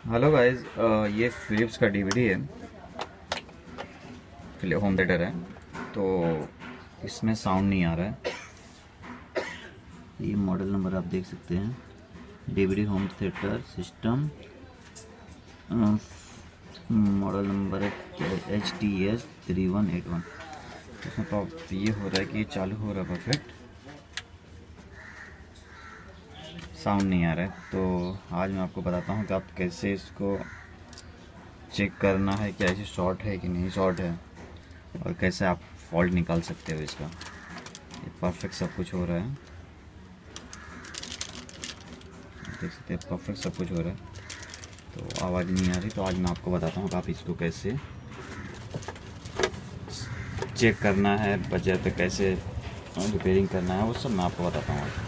Hello guys, ये Philips का DVD है, होम थिएटर है। तो इसमें साउंड नहीं आ रहा है। ये मॉडल नंबर आप देख सकते हैं, DVD home theatre system, model number है HTS 3181। इसमें तो ये हो रहा है कि ये चालू हो रहा है परफेक्ट, साउंड नहीं आ रहा है। तो आज मैं आपको बताता हूँ कि आप कैसे इसको चेक करना है कि ऐसे शॉर्ट है कि नहीं शॉर्ट है, और कैसे आप फॉल्ट निकाल सकते हो इसका। ये परफेक्ट सब कुछ हो रहा है, देख सकते हैं परफेक्ट सब कुछ हो रहा है। तो आवाज़ नहीं आ रही। तो आज मैं आपको बताता हूँ कि आप इसको कैसे चेक करना है, बजट पे कैसे रिपेयरिंग करना है, वो सब मैं आपको बताता हूँ आज।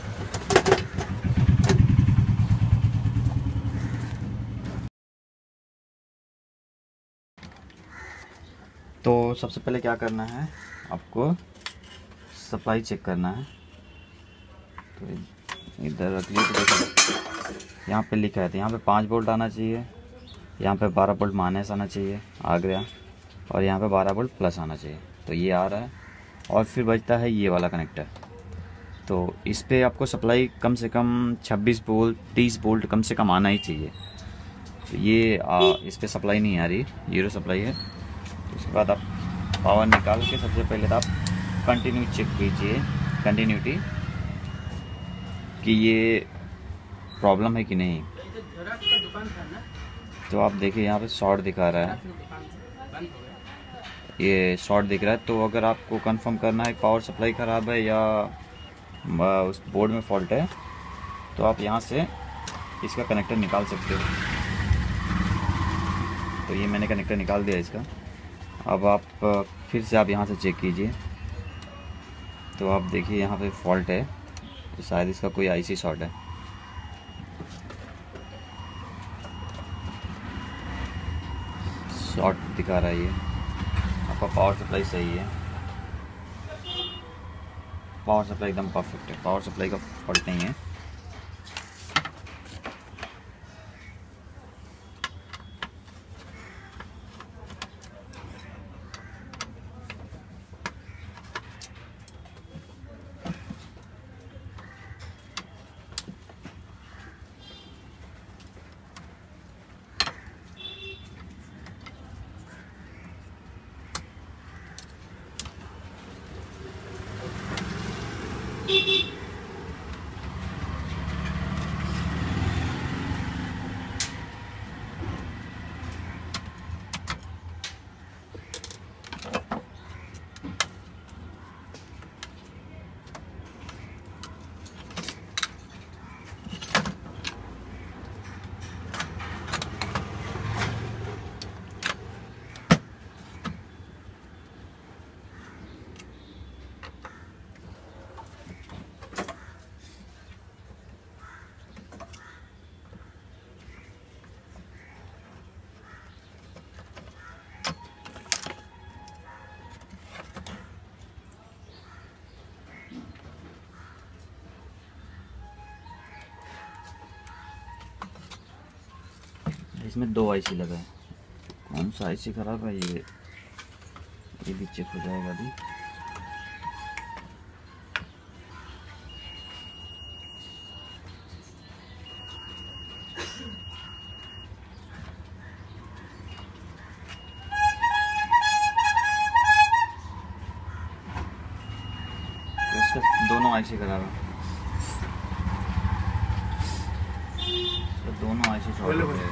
तो सबसे पहले क्या करना है, आपको सप्लाई चेक करना है। तो इधर रख लीजिए। तो देखो यहाँ पे लिखा है, तो यहाँ पे 5 वोल्ट आना चाहिए, यहाँ पे 12 वोल्ट माइनस आना चाहिए, आ गया, और यहाँ पे 12 वोल्ट प्लस आना चाहिए। तो ये आ रहा है। और फिर बचता है ये वाला कनेक्टर। तो इस पर आपको सप्लाई कम से कम 26 वोल्ट 30 वोल्ट कम से कम आना ही चाहिए। तो ये इस पर सप्लाई नहीं आ रही, जीरो सप्लाई है। उसके बाद आप पावर निकाल के सबसे पहले तो आप कंटिन्यू चेक कीजिए, कंटिन्यूटी, कि ये प्रॉब्लम है कि नहीं। तो आप देखिए यहाँ पे शॉर्ट दिखा रहा है, ये शॉर्ट दिख रहा है। तो अगर आपको कंफर्म करना है पावर सप्लाई ख़राब है या उस बोर्ड में फॉल्ट है, तो आप यहाँ से इसका कनेक्टर निकाल सकते हो। तो ये मैंने कनेक्टर निकाल दिया इसका। अब आप फिर से आप यहाँ से चेक कीजिए। तो आप देखिए यहाँ पे फॉल्ट है, तो शायद इसका कोई IC शॉर्ट है। शॉर्ट दिखा रहा है ये। आपका पावर सप्लाई सही है, पावर सप्लाई एकदम परफेक्ट है, पावर सप्लाई का फॉल्ट नहीं है। इसमें 2 IC लगा है, कौन सा IC खराब है, ये भी चेक हो जाएगा अभी। तो इसका दोनों IC खराब है, दोनों IC शॉर्ट हो गए।